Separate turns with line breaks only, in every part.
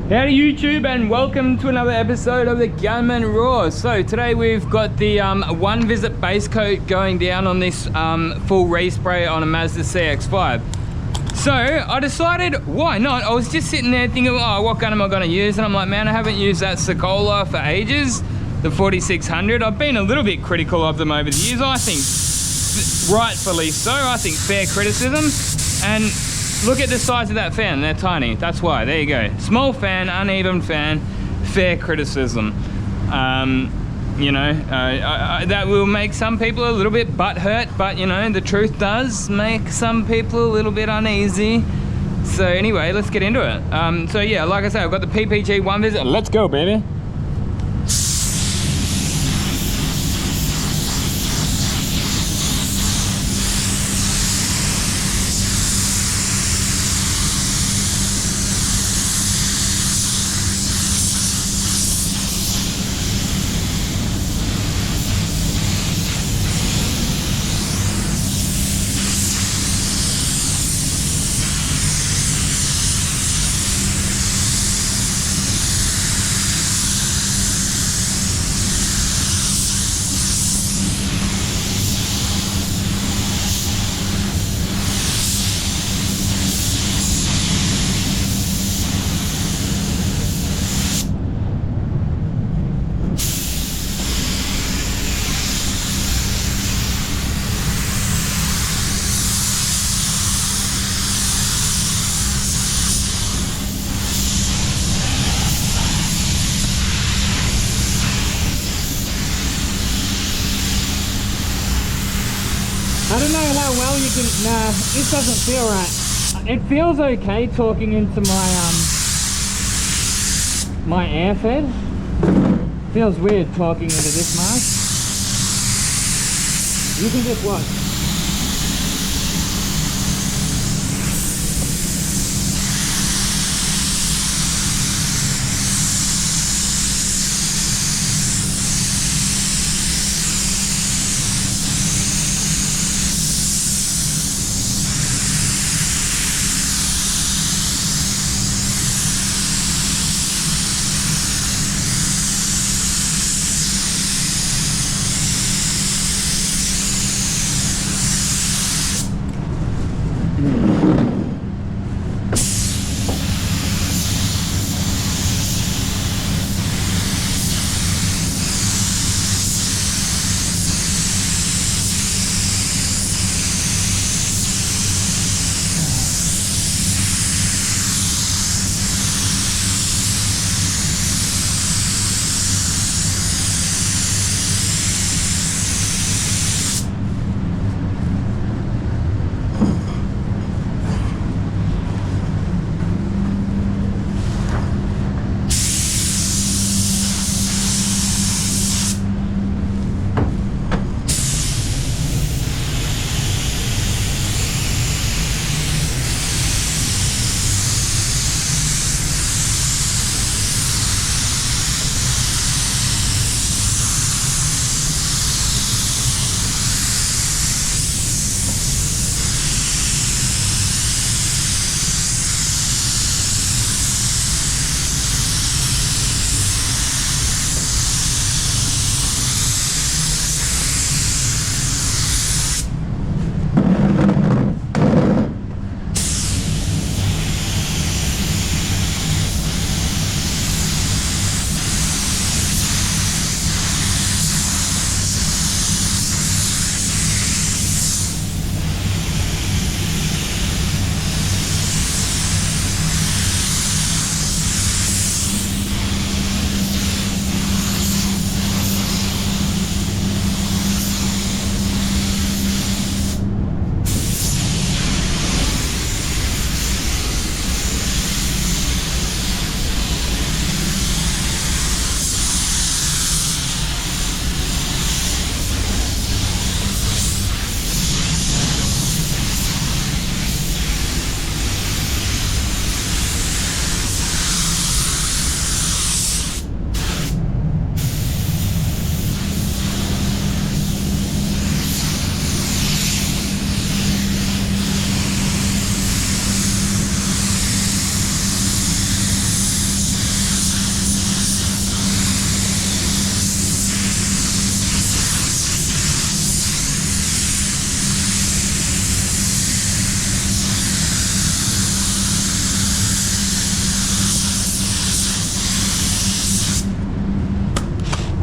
Howdy YouTube, and welcome to another episode of the Gunman Raw. So today we've got the OneVisit base coat going down on this full respray on a Mazda CX-5. So I decided, why not? I was just sitting there thinking, oh, what gun am I going to use? And I'm like, man, I haven't used that Sagola for ages, the 4600. I've been a little bit critical of them over the years. I think rightfully so. I think fair criticism. And look at the size of that fan, they're tiny, that's why, there you go. Small fan, uneven fan, fair criticism. You know, that will make some people a little bit butthurt, but you know, the truth does make some people a little bit uneasy. So anyway, let's get into it. So yeah, like I said, I've got the PPG OneVisit, let's go baby.
I don't know how well you can, nah, this doesn't feel right. It feels okay talking into my air fed. Feels weird talking into this mask. You can just watch.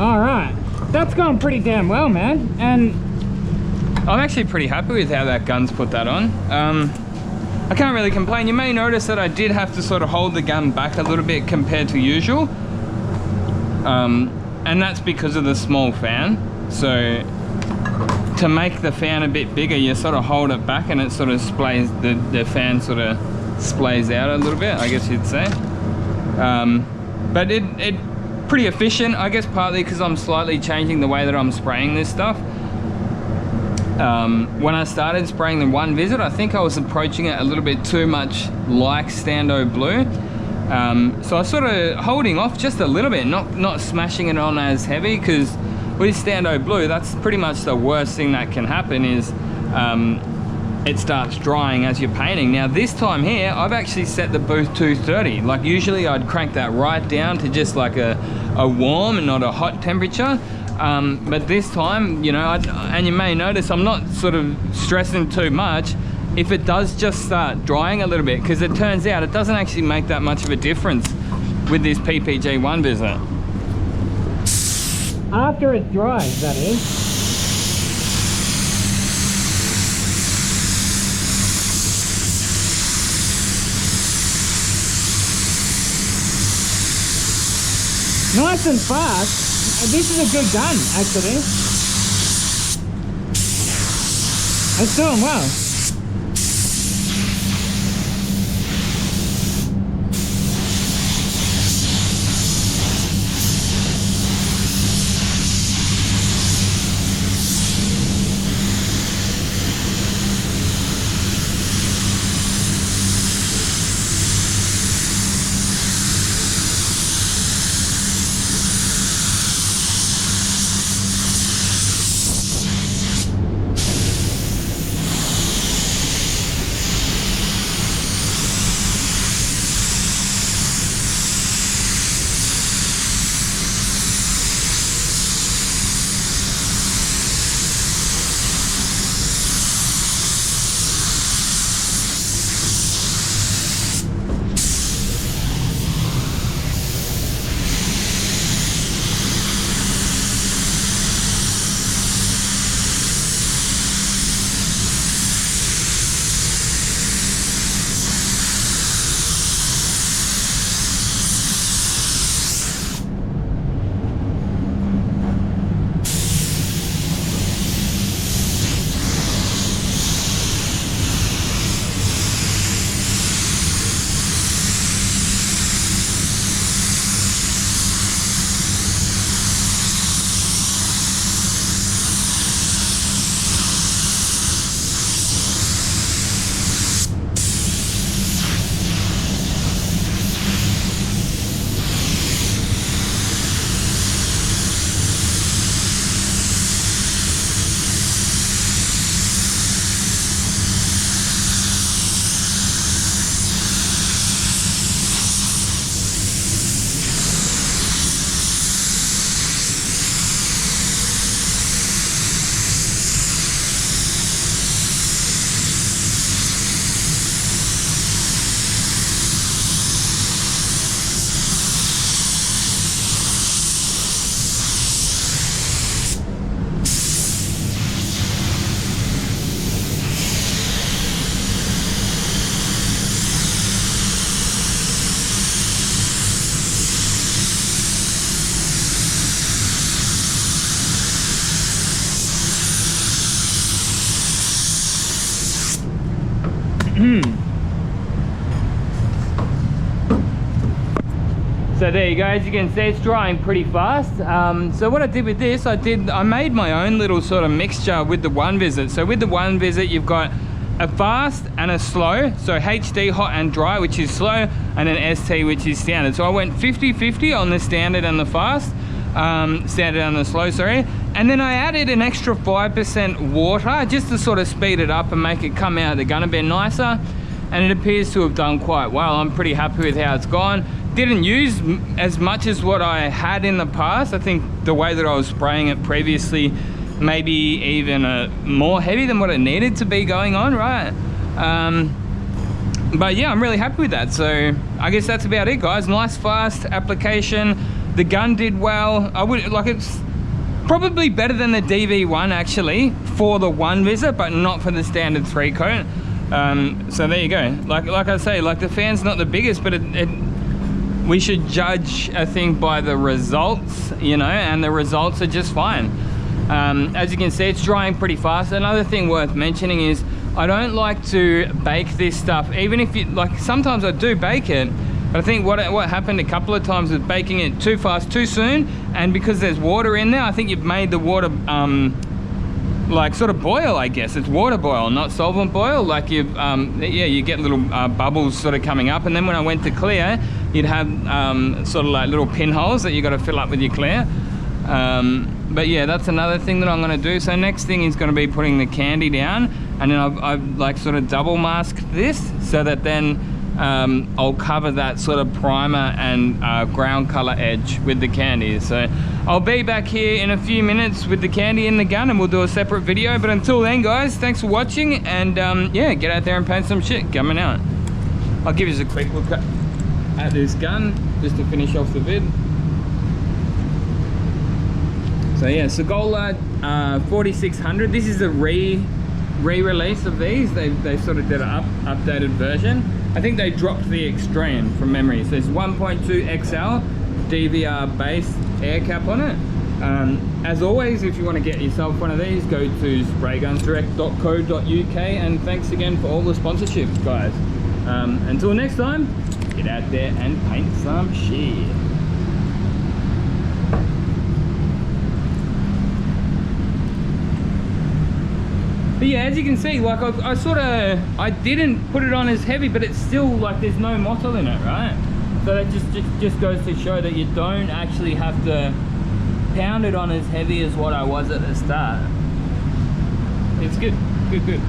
All right, that's going pretty damn well, man. And
I'm actually pretty happy with how that gun's put that on. I can't really complain. You may notice that I did have to sort of hold the gun back a little bit compared to usual. And that's because of the small fan. So to make the fan a bit bigger, you sort of hold it back and it sort of splays, the fan sort of splays out a little bit, I guess you'd say. But it pretty efficient, I guess, partly because I'm slightly changing the way that I'm spraying this stuff. When I started spraying the OneVisit, I think I was approaching it a little bit too much like Stando Blue. So I was sort of holding off just a little bit, not smashing it on as heavy, because with Stando Blue, that's pretty much the worst thing that can happen is it starts drying as you're painting. Now this time here, I've actually set the booth 230. Like usually I'd crank that right down to just like a warm and not a hot temperature. But this time, you know, and you may notice I'm not sort of stressing too much if it does just start drying a little bit, because it turns out it doesn't actually make that much of a difference with this PPG OneVisit.
after it dries, that is. Nice and fast. This is a good gun, actually. It's doing well.
So there you go, as you can see, it's drying pretty fast. So what I did with this, I made my own little sort of mixture with the OneVisit. So with the OneVisit, you've got a fast and a slow. So HD, hot and dry, which is slow, and an ST, which is standard. So I went 50-50 on the standard and the fast, standard and the slow, sorry. And then I added an extra 5% water just to sort of speed it up and make it come out of the gun a bit nicer. And it appears to have done quite well. I'm pretty happy with how it's gone. Didn't use as much as what I had in the past. I think the way that I was spraying it previously, maybe even more heavy than what it needed to be going on, right? But yeah, I'm really happy with that. So I guess that's about it, guys. Nice fast application. The gun did well. I would like, it's probably better than the DV1 actually for the OneVisit, but not for the standard 3-coat. So there you go. Like I say, like the fan's not the biggest, but we should judge a thing by the results, you know, and the results are just fine. As you can see, it's drying pretty fast. Another thing worth mentioning is I don't like to bake this stuff, even if you like. Sometimes I do bake it, but I think what happened a couple of times was baking it too fast too soon, and because there's water in there, I think you've made the water like sort of boil. I guess it's water boil, not solvent boil. Like you get little bubbles sort of coming up, and then when I went to clear, you'd have sort of like little pinholes that you got to fill up with your clear. But yeah, that's another thing that I'm going to do. So next thing is going to be putting the candy down, and then I've like sort of double masked this so that then I'll cover that sort of primer and ground color edge with the candy. So I'll be back here in a few minutes with the candy in the gun, and we'll do a separate video. But until then, guys, thanks for watching, and yeah, get out there and paint some shit. Coming out. I'll give you a quick look at this gun just to finish off the vid. So yeah, Sagola 4600. This is a re-release of these. They sort of did an updated version. I think they dropped the Extreme from memory. So it's 1.2 XL DVR base air cap on it. As always, if you want to get yourself one of these, go to spraygunsdirect.co.uk, and thanks again for all the sponsorships, guys. Until next time, get out there and paint some shit. But yeah, as you can see, like I didn't put it on as heavy, but it's still like there's no mottle in it, right? So that just goes to show that you don't actually have to pound it on as heavy as what I was at the start. It's good, good.